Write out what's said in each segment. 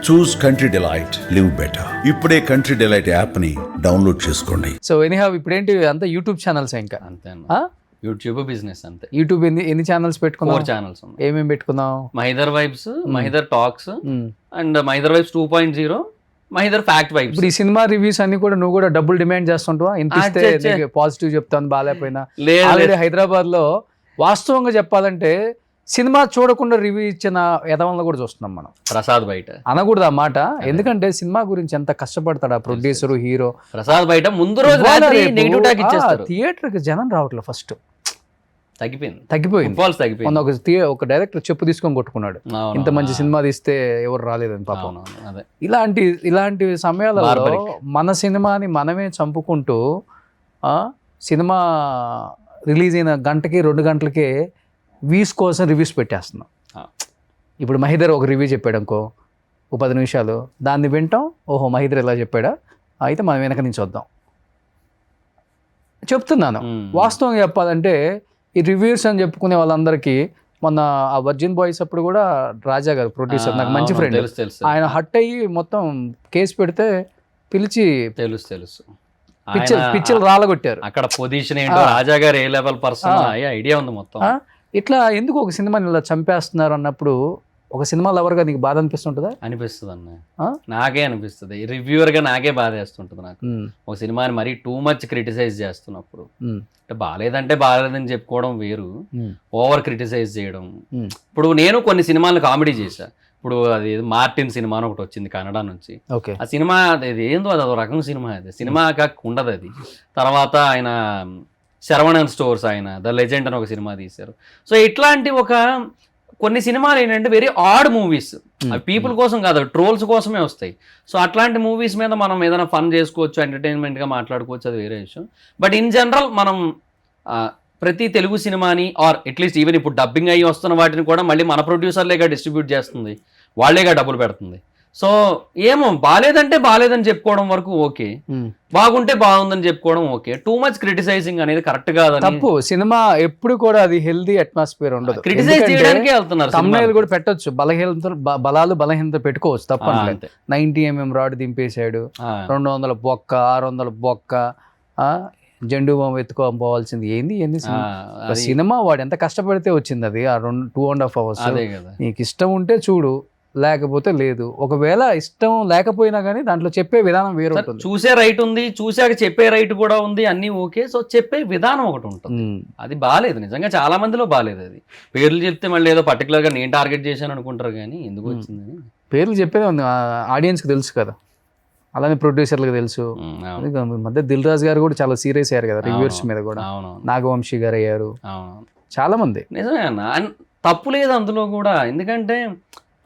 చూస్ country delight, live better. ఇప్పుడే country delight app ని download చేసుకోండి. సో ఎనీహౌ ఇప్పుడేంటి అంతా యూట్యూబ్ ఛానల్స్ ఇంకా అంతే అన్న. ఆ? యూట్యూబ్ బిజినెస్ అంతే. యూట్యూబ్ ఎన్ని ఛానల్స్ పెట్టుకున్నావు? 4 ఛానల్స్ ఉన్నాయి. ఏమేమి పెట్టుకున్నావు? Mahidhar vibes, Mahidhar talks and Mahidhar vibes 2.0, Mahidhar fact vibes. ఇప్పుడు ఈ సినిమా రివ్యూస్ అన్ని కూడా నువ్వు కూడా డబ్బులు డిమాండ్ చేస్తుంటావా? ఇంత పాజిటివ్ చెప్తాను బాగాలేకపోయినా. ఆల్రెడీ హైదరాబాద్ లో వాస్తవంగా చెప్పాలంటే సినిమా చూడకుండా రివ్యూ ఇచ్చిన యదవంలో కూడా చూస్తున్నాం మనం. ప్రసాద్ బయట అనకూడదు ఆ మాట, ఎందుకంటే సినిమా గురించి ఎంత కష్టపడతాడు ఆ ప్రొడ్యూసర్ హీరో. ప్రసాద్ బయట ముందు రోజు నెగిటివ్ టాక్ ఇచ్చేస్తారు. థియేటర్ కి జనం రావట్లేదు, ఫస్ట్ తగ్గిపోయింది. ఒక డైరెక్టర్ చెప్పు తీసుకొని కొట్టుకున్నాడు, ఇంత మంచి సినిమా తీస్తే ఎవరు రాలేదని పాపం. ఇలాంటి సమయాలలో మన సినిమాని మనమే చంపుకుంటూ సినిమా రిలీజ్ అయిన గంటకి 2 గంటలకే వ్యూస్ కోసం రివ్యూస్ పెట్టేస్తున్నాం. ఇప్పుడు మహిదర్ ఒక రివ్యూ చెప్పాడు అనుకో, ఒక 10 నిమిషాలు దాన్ని వింటాం, ఓహో మహిదర్ ఎలా చెప్పాడా, అయితే మనం వెనక నుంచి వద్దాం. చెప్తున్నాను వాస్తవంగా చెప్పాలంటే ఈ రివ్యూస్ అని చెప్పుకునే వాళ్ళందరికీ మొన్న ఆ వర్జిన్ బాయ్స్ అప్పుడు కూడా రాజా గారు ప్రొడ్యూసర్, నాకు మంచి ఫ్రెండ్, ఆయన హట్ అయ్యి మొత్తం కేసు పెడితే పిలిచి తెలుసు పిచ్చలు రాలగొట్టారు. అక్కడ పొజిషన్ ఏంటో, రాజా గారు ఏ లెవెల్ పర్సన్ ఐడియా ఉంది మొత్తం. ఇట్లా ఎందుకు ఒక సినిమాని ఇలా చంపేస్తున్నారు అన్నప్పుడు ఒక సినిమా లవర్గా నీకు బాధ అనిపిస్తుంటుందా? అనిపిస్తుంది అన్న, నాకే అనిపిస్తుంది. రివ్యూవర్ గా నాకే బాధ వేస్తుంటుంది. నాకు ఒక సినిమాని మరీ టూ మచ్ క్రిటిసైజ్ చేస్తున్నప్పుడు, అంటే బాగాలేదంటే బాగాలేదని చెప్పుకోవడం వేరు, ఓవర్ క్రిటిసైజ్ చేయడం. ఇప్పుడు నేను కొన్ని సినిమాలను కామెడీ చేశా. ఇప్పుడు అది మార్టిన్ సినిమా అని ఒకటి వచ్చింది కన్నడ నుంచి. ఆ సినిమా అది ఏందో, అది అదో రకం సినిమా, అది సినిమా ఉండదు అది. తర్వాత ఆయన శరవణన్ స్టోర్స్, ఆయన ద లెజెండ్ అని ఒక సినిమా తీశారు. సో ఇట్లాంటి కొన్ని సినిమాలు ఏంటంటే వెరీ ఆడ్ మూవీస్, అవి పీపుల్ కోసం కాదు, ట్రోల్స్ కోసమే వస్తాయి. సో అట్లాంటి మూవీస్ మీద మనం ఏదైనా ఫన్ చేసుకోవచ్చు, ఎంటర్టైన్మెంట్గా మాట్లాడుకోవచ్చు, అది వేరే విషయం. బట్ ఇన్ జనరల్ మనం ప్రతి తెలుగు సినిమాని ఆర్ అట్లీస్ట్ ఈవెన్ ఇప్పుడు డబ్బింగ్ అయ్యి వస్తున్న వాటిని కూడా మళ్ళీ మన ప్రొడ్యూసర్లేగా డిస్ట్రిబ్యూట్ చేస్తుంది, వాళ్ళేగా డబ్బులు పెడుతుంది. సో ఏమో బాలేదంటే బాలేదని చెప్పుకోవడం వరకు ఓకే, బాగుంటే బాగుందని చెప్పుకోవడం ఓకే. టూ మచ్ క్రిటిసైజింగ్ అనేది కరెక్ట్ కాదు, తప్పు. సినిమా ఎప్పుడు కూడా అది హెల్దీ అట్మాస్ఫియర్ ఉండదు, క్రిటిసైజ్ చేయడానికే వెళ్తున్నారు. తమ్నైల్ కూడా పెట్టొచ్చు, బలహీనత పెట్టుకోవచ్చు, తప్పట్లేదు. 90mm రాడ్ దింపేశాడు, 200 బొక్క, 600 బొక్క, జెండు బాంబు ఎత్తుకోపోవాల్సింది ఏంది సినిమా. వాడు ఎంత కష్టపడితే వచ్చింది అది, ఆ 2.5 hours. నీకు ఇష్టం ఉంటే చూడు, లేకపోతే లేదు. ఒకవేళ ఇష్టం లేకపోయినా కానీ దాంట్లో చెప్పే విధానం వేరు ఉంటుంది. చూసే రైట్ ఉంది, చూసాక చెప్పే రైట్ కూడా ఉంది, అన్ని ఓకే. సో చెప్పే విధానం ఒకటి ఉంటుంది, అది బాగాలేదు. నిజంగా చాలా మందిలో బాగాలేదు. అది పేర్లు చెప్తే మళ్ళీ ఏదో పర్టికులర్ గా నేను టార్గెట్ చేశాను అనుకుంటారు, కానీ ఎందుకు వచ్చిందని పేర్లు చెప్పేది ఉంది, ఆడియన్స్ కి తెలుసు కదా, అలానే ప్రొడ్యూసర్లకు తెలుసు. మధ్య దిల్ రాజు గారు కూడా చాలా సీరియస్ అయ్యారు కదా రివ్యూర్స్ మీద కూడా, నాగవంశీ గారు అయ్యారు, చాలా మంది. నిజమే అన్న, తప్పు లేదు అందులో కూడా. ఎందుకంటే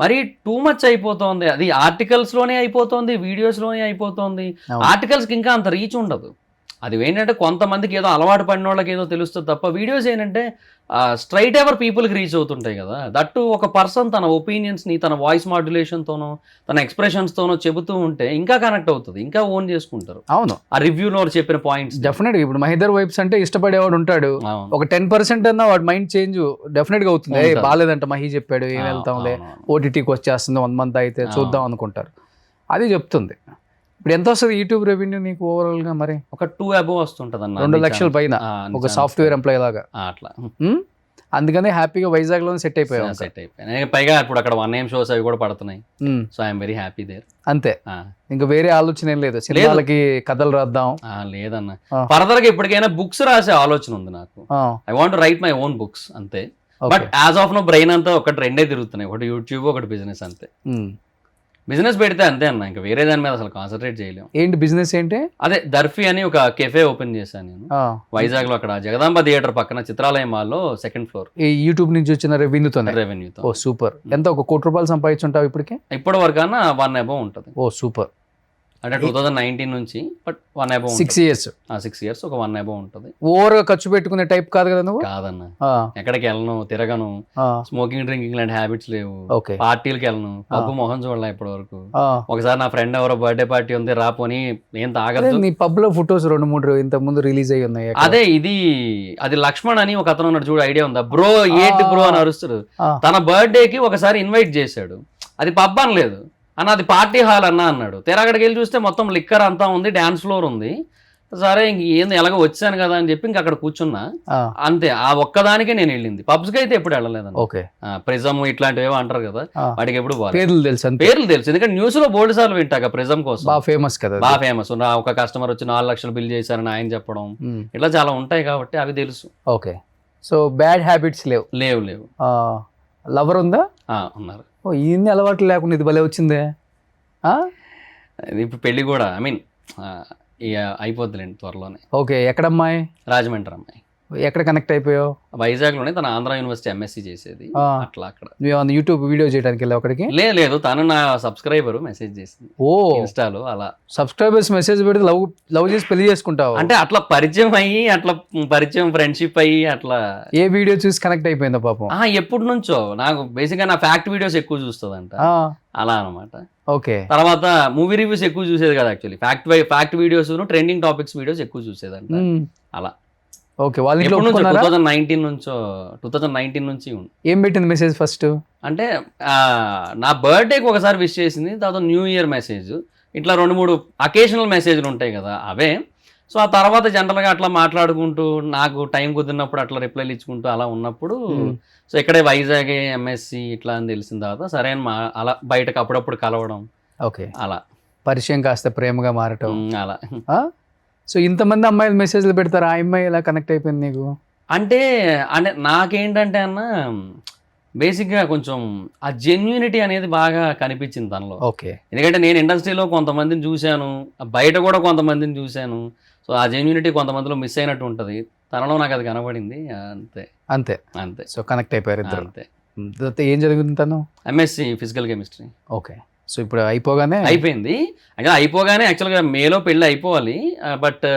మరి టూ మచ్ అయిపోతుంది, అది ఆర్టికల్స్ లోనే అయిపోతుంది, వీడియోస్ లోనే అయిపోతుంది. ఆర్టికల్స్ కి ఇంకా అంత రీచ్ ఉండదు. అది ఏంటంటే కొంతమందికి ఏదో అలవాటు పడిన వాళ్ళకి ఏదో తెలుస్తుంది తప్ప, వీడియోస్ ఏంటంటే స్ట్రైట్ ఎవర్ పీపుల్కి రీచ్ అవుతుంటాయి కదా. దట్టు ఒక పర్సన్ తన ఒపీనియన్స్ని తన వాయిస్ మాడ్యులేషన్తోనో తన ఎక్స్ప్రెషన్స్తోనో చెబుతూ ఉంటే ఇంకా కనెక్ట్ అవుతుంది, ఇంకా ఓన్ చేసుకుంటారు. అవును, ఆ రివ్యూలో చెప్పిన పాయింట్స్ డెఫినెట్గా. ఇప్పుడు మహిదర్ వైబ్స్ అంటే ఇష్టపడేవాడు ఉంటాడు, ఒక 10% అన్నా వాడు మైండ్ చేంజ్ డెఫినెట్గా అవుతుంది. బాలేదంట మహి చెప్పాడు, ఏం వెళ్తాంలే, OTTకి వచ్చేస్తుంది 1 month అయితే చూద్దాం అనుకుంటారు. అది చెప్తుంది. ఇప్పుడు ఎంత వస్తుంది యూట్యూబ్ రెవెన్యూ నీకు ఓవరాల్ గా? మరి ఒక 2 above వస్తుంటది అన్న, 2 లక్షల పైన, ఒక సాఫ్ట్వేర్ ఎంప్లాయ్ లాగా అట్లా. అందుకనే హ్యాపీగా వైజాగ్ లో సెట్ అయిపోయాను. పైగా ఇప్పుడు అక్కడ 1AM షోస్ అవి కూడా పడుతున్నాయి. So I'm very happy there. అంతే, ఇంకా వేరే ఆలోచన ఏం లేదు, సినిమాలకి కథలు రాద్దాం లేదన్న. ఫర్దర్ గా ఇప్పటికైనా బుక్స్ రాసే ఆలోచన ఉంది నాకు. I want write my own books అంతే. But as of now brain అంతా ఒకటి 2 తిరుగుతున్నాయి, ఒకటి యూట్యూబ్, ఒకటి బిజినెస్. అంతే, బిజినెస్ పెడితే అంతే అన్న, ఇంకా వేరే దాని మీద అసలు కాన్సన్ట్రేట్ చేయలేము. ఏంటి బిజినెస్ ఏంటి? అదే దర్ఫీ అని ఒక కెఫే ఓపెన్ చేశాను నేను వైజాగ్ లో, అక్కడ జగదాంబ థియేటర్ పక్కన చిత్రాలయ మాల్లో 2nd floor. యూట్యూబ్ నుంచి వచ్చిన రెవెన్యూతో. ఓ సూపర్. ఎంత, 1 కోటి రూపాయలు సంపాదించుంటావు ఇప్పటికే? ఇప్పటి వరకు అన్న 1 above ఉంటుంది. ఓ సూపర్. అంటే 2019 నుంచి, బట్ 1 above. 6 years. 6 years, ఒక 1 above ఉంటుంది. ఓవర్ గా ఖర్చు పెట్టుకునే టైప్ కాదు కదా నువ్వు? కాదన్న, ఎక్కడికి వెళ్ళను, తిరగను, స్మోకింగ్ డ్రింకింగ్ లాంటి హ్యాబిట్స్ లేవు, పార్టీలకు వెళ్ళను, పబ్బు మొహం చూడలే ఇప్పటి వరకు. ఒకసారి నా ఫ్రెండ్ ఎవరో బర్త్డే పార్టీ ఉంది రాపోని ఏం తాగదు. నీ పబ్ లో ఫొటోస్ 2-3 ఇంత ముందు రిలీజ్ అయ్యి ఉన్నాయి. అదే అది లక్ష్మణ్ అని ఒక అతను ఉన్నాడు చూడు, ఐడియా ఉందా? బ్రో ఏంటి బ్రో అని అరుస్తాడు. తన బర్త్డే కి ఒకసారి ఇన్వైట్ చేశాడు, అది పబ్ అనలేదు, అన్న అది పార్టీ హాల్ అన్న అన్నాడు. తెర అక్కడికి వెళ్ళి చూస్తే మొత్తం లిక్కర్ అంతా ఉంది, డ్యాన్స్ ఫ్లోర్ ఉంది. సరే ఇంక ఏంది ఎలాగో వచ్చాను కదా అని చెప్పి ఇంక అక్కడ కూర్చున్నా. అంతే, ఆ ఒక్కదానికే నేను వెళ్ళింది. పబ్స్కి అయితే ఎప్పుడు వెళ్ళలేదండి. ఓకే, ప్రిజమ్ ఇట్లాంటివి ఏవో అంటారు కదా, వాటికి ఎప్పుడు పేర్లు తెలుసు. పేర్లు తెలుసు, ఎందుకంటే న్యూస్ లో బోల్డ్ సార్లు వింటాక ప్రిజమ్ కోసం. బాగా ఫేమస్ కదా, బాగా ఫేమస్. నా ఒక కస్టమర్ వచ్చి 4 లక్షలు బిల్ చేశారని ఆయన చెప్పడం, ఇట్లా చాలా ఉంటాయి కాబట్టి అవి తెలుసు. ఓకే, సో బ్యాడ్ హ్యాబిట్స్ లేవు. లేవు లేవు. లవర్ ఉందా? ఉన్నారు. ఇన్ని అలవాట్లు లేకుండా ఇది భలే వచ్చిందే. ఇప్పుడు పెళ్లి కూడా ఐ మీన్ ఇక అయిపోద్దులేండి త్వరలోనే. ఓకే, ఎక్కడమ్మాయి? రాజమండ్రి అమ్మాయి. ఎక్కడ కనెక్ట్ అయిపోయావు? వైజాగ్ లోనే, తన ఆంధ్ర యూనివర్సిటీ ఎంఎస్సీ చేసేది. అట్లా అక్కడ నువ్వు యూట్యూబ్ వీడియో చేయడానికి వెళ్ళావు అక్కడికి? లేదు, తను నా సబ్స్క్రైబర్ మెసేజ్ చేసింది. ఓ, ఇన్స్టాలో. అలా సబ్స్క్రైబర్స్ మెసేజ్ పెడితే లవ్ చేసి పెళ్లి చేసుకుంటావు అంటే? అట్లా పరిచయం అయ్యి, అట్లా పరిచయం ఫ్రెండ్షిప్ అయ్యి అట్లా. ఏ వీడియో చూసి కనెక్ట్ అయిపోయిందా పాపం? ఎప్పటి నుంచో నాకు బేసిక్ గా నా ఫ్యాక్ట్ వీడియోస్ ఎక్కువ చూస్తుందంట, అలా అనమాట. ఓకే, తర్వాత మూవీ రివ్యూస్ ఎక్కువ చూసేది కదా actually. Fact videos, trending topics videos ఎక్కువ చూసేదంట, అలా. ఓకే, వాళ్ళ ఇంట్లో 2019 నుంచి. ఏం పెట్టింది మెసేజ్ ఫస్ట్? అంటే నా బర్త్డేకి ఒకసారి విష్ చేసింది, తర్వాత న్యూ ఇయర్ మెసేజ్, ఇట్లా 2-3 అకేషనల్ మెసేజ్లు ఉంటాయి కదా అవే. సో ఆ తర్వాత జనరల్గా అట్లా మాట్లాడుకుంటూ, నాకు టైం కుదిరినప్పుడు అట్లా రిప్లైలు ఇచ్చుకుంటూ అలా ఉన్నప్పుడు, సో ఇక్కడే వైజాగ్ ఎంఎస్సి ఇట్లా అని తెలిసిన తర్వాత సరే అని అలా బయటకు అప్పుడప్పుడు కలవడం. ఓకే, అలా పరిచయం కాస్త ప్రేమగా మారటం, అలా. సో ఇంతమంది అమ్మాయిలు మెసేజ్లు పెడతారు, ఆ అమ్మాయి ఎలా కనెక్ట్ అయిపోయింది నీకు? అంటే నాకేంటంటే అన్న, బేసిక్గా కొంచెం ఆ జెన్యూనిటీ అనేది బాగా కనిపించింది తనలో. ఓకే, ఎందుకంటే నేను ఇండస్ట్రీలో కొంతమందిని చూశాను, బయట కూడా కొంతమందిని చూశాను. సో ఆ జెన్యూనిటీ కొంతమందిలో మిస్ అయినట్టు ఉంటుంది, తనలో నాకు అది కనబడింది. అంతే అంతే అంతే. సో కనెక్ట్ అయిపోయారు ఇద్దరు. అంతే. ఏం జరుగుతుంది తను? MSc physical chemistry. Okay, so ఇప్పుడు అయిపోయింది. అయిపోగానే యాక్చువల్గా మేలో పెళ్ళి అయిపోవాలి, బట్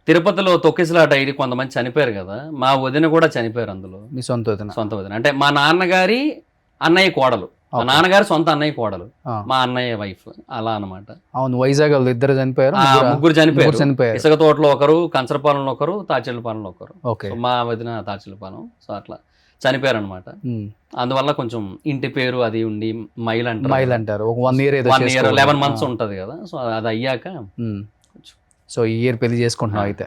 తిరుపతిలో తొక్కిసలాట అయ్యి కొంతమంది చనిపోయారు కదా, మా వదిన కూడా చనిపోయారు అందులో. మీ సొంత వదిన అంటే మా నాన్నగారి అన్నయ్య కోడలు, మా నాన్నగారు సొంత అన్నయ్య కోడలు, మా అన్నయ్య వైఫ్, అలా అనమాట. అవును, వైజాగ్ ఇద్దరు చనిపోయారు, ముగ్గురు చనిపోయారు. ఇసుక తోటలో ఒకరు, కంచరపాలెంలో ఒకరు, తాచెల్లపాలెంలో ఒకరు. మా వదిన తాచెల్లపాలెం. సో అట్లా చనిపోయారు అనమాట. అందువల్ల కొంచెం ఇంటి పేరు అది ఉండి మైల్ అంటారు. 1 year 11 months ఉంటది కదా. సో అది అయ్యాక సో ఈ ఇయర్ పెళ్లి చేసుకుంటున్నావు అయితే?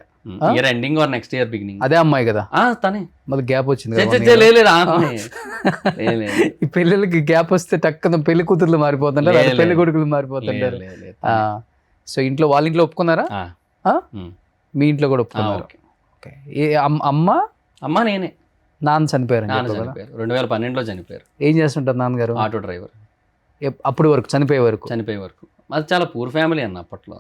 Year ending or next year beginning. అదే అమ్మాయి కదా? తనే. మళ్ళీ గ్యాప్ వచ్చింది. ఈ పెళ్ళిళ్ళకి గ్యాప్ వస్తే టక్కున పెళ్లి కూతుర్లు మారిపోతుంటారు, పెళ్లి కొడుకులు మారిపోతుంటారు. సో ఇంట్లో వాళ్ళ ఇంట్లో ఒప్పుకున్నారా? మీ ఇంట్లో కూడా ఒప్పుకున్నారు? అమ్మ నేనే. నాన్న చనిపోయారు? 2012లో చనిపోయారు. ఏం చేస్తుంటారు నాన్నగారు? Auto driver. అప్పటి వరకు చనిపోయే వరకు? అది చాలా పూర్ ఫ్యామిలీ అన్న అప్పట్లో.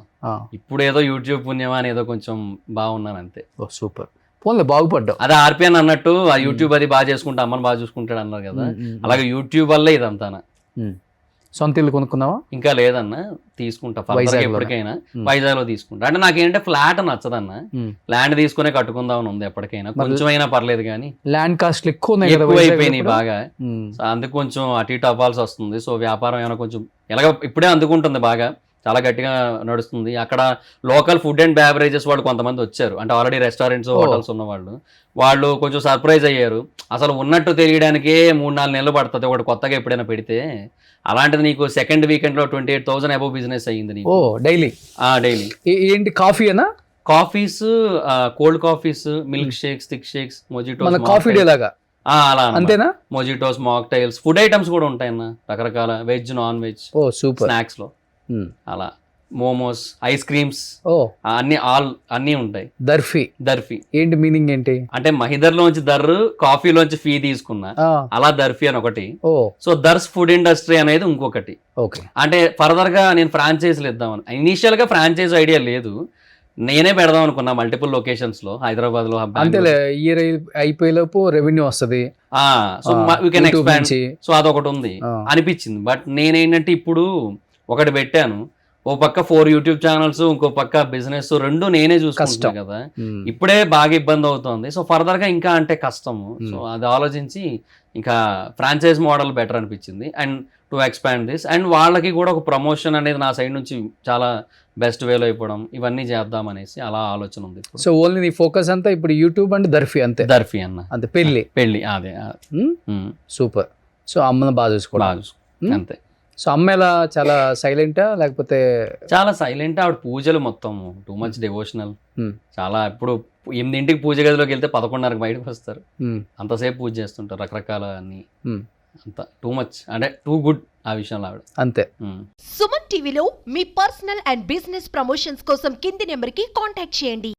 ఇప్పుడు ఏదో యూట్యూబ్ పుణ్యమా అని ఏదో కొంచెం బాగున్నాను అంతే. ఓ సూపర్, పోన్లే బాగుపడ్డావు. అదే ఆర్పిఎన్ అన్నట్టు ఆ యూట్యూబ్ అది బాగా చేసుకుంటా, అమ్మని బాగా చూసుకుంటాడు అన్నారు కదా, అలాగే యూట్యూబ్ వల్లే ఇదంతా. సొంత ఇల్లు కొనుక్కున్నావా? ఇంకా లేదన్న, తీసుకుంటా ఎప్పటికైనా. వైజాగ్ లో తీసుకుంటా. అంటే నాకేంటే ఫ్లాట్ నచ్చదన్న, ల్యాండ్ తీసుకునే కట్టుకుందామని ఉంది ఎప్పటికైనా, కొంచెమైనా పర్లేదు కానీ. ల్యాండ్ కాస్ట్ ఎక్కువ అయిపోయినాయి బాగా, అందుకు కొంచెం అటు ఇటు అవ్వాల్సి వస్తుంది. సో వ్యాపారం ఏమైనా కొంచెం ఎలాగ ఇప్పుడే అందుకుంటుంది, బాగా చాలా గట్టిగా నడుస్తుంది. అక్కడ లోకల్ ఫుడ్ అండ్ బెవరేజెస్ వాళ్ళు కొంతమంది వచ్చారు, అంటే ఆల్రెడీ రెస్టారెంట్స్ హోటల్స్ ఉన్న వాళ్ళు కొంచెం సర్ప్రైజ్ అయ్యారు. అసలు ఉన్నట్టు తెలియడానికే 3-4 నెలలు పడుతుంది ఒకటి కొత్తగా ఎప్పుడైనా పెడితే. అలాంటిది నీకు సెకండ్ వీకెండ్లో 28,000 అబోవ్ బిజినెస్ అయ్యింది నీకు. డైలీ? ఏంటి, కాఫీ అనా? Coffees, cold coffees, milk shakes, thick shakes, mojitos. Coffee day లాగా? అలా అంతేనా? మొజిటోస్, మాక్టైల్స్, ఫుడ్ ఐటమ్స్ కూడా ఉంటాయన్న, రకరకాల వెజ్, నాన్ వెజ్, స్నాక్స్ లో అలా మోమోస్, ఐస్ క్రీమ్స్, అన్ని ఉంటాయి. దర్ఫీ ఏంటి మీనింగ్ ఏంటి? అంటే మహిదర్లోంచి దర్రు, కాఫీలోంచి ఫీ తీసుకున్నా, అలా దర్ఫీ అని ఒకటి. సో దర్స్ ఫుడ్ ఇండస్ట్రీ అనేది ఇంకొకటి. అంటే ఫర్దర్ గా నేను ఫ్రాంచైజీలు ఇద్దామని, ఇనీషియల్ గా ఫ్రాంచైజ్ ఐడియా లేదు, నేనే పెడదాం అనుకున్నా మల్టిపుల్ లొకేషన్స్ లో, హైదరాబాద్ లో. అంతేలే, ఇయర్ అయిపోయేలోపు రెవెన్యూ వస్తుంది, so we can expand. So అదొకటి ఉంది అనిపించింది. బట్ నేనేంటంటే ఇప్పుడు ఒకటి పెట్టాను, ఓ పక్క 4 యూట్యూబ్ ఛానల్స్, ఇంకో పక్క బిజినెస్, రెండు నేనే చూసుకుంటాను కదా, ఇప్పుడే బాగా ఇబ్బంది అవుతుంది. సో ఫర్దర్ గా ఇంకా అంటే కష్టము. సో అది ఆలోచించి ఇంకా ఫ్రాంచైజ్ మోడల్ బెటర్ అనిపించింది, and to expand this. And వాళ్ళకి కూడా ఒక ప్రమోషన్ అనేది నా సైడ్ నుంచి చాలా బెస్ట్ వేలో అయిపోవడం, ఇవన్నీ చేద్దాం అనేసి అలా ఆలోచన ఉంది. సో ఓన్లీ నీ ఫోకస్ అంతా ఇప్పుడు యూట్యూబ్ అండ్ దర్ఫీ అంతే? దర్ఫీ అన్న అంతే. పెళ్లి అదే సూపర్. సో అమ్మను బాగా చూసుకోవడం అంతే. సో అమ్మ ఎలా చాలా సైలెంటా లేకపోతే చాలా సైలెంట్. ఆవిడ పూజలు మొత్తం టూ మచ్ డివోషనల్. చాలా ఇప్పుడు 8ంటికి పూజ గదిలోకి వెళ్తే 11:30కి బయటకు వస్తారు. అంతసేపు పూజ చేస్తుంటారు, రకరకాల అన్ని. అంత టూ మచ్ అంటే టూ గుడ్ ఆ విషయంలో ఆవిడ. అంతే. సుమన్ టీవీలో మీ పర్సనల్ అండ్ బిజినెస్ ప్రమోషన్స్ కోసం కింది నెంబర్కి కాంటాక్ట్ చేయండి.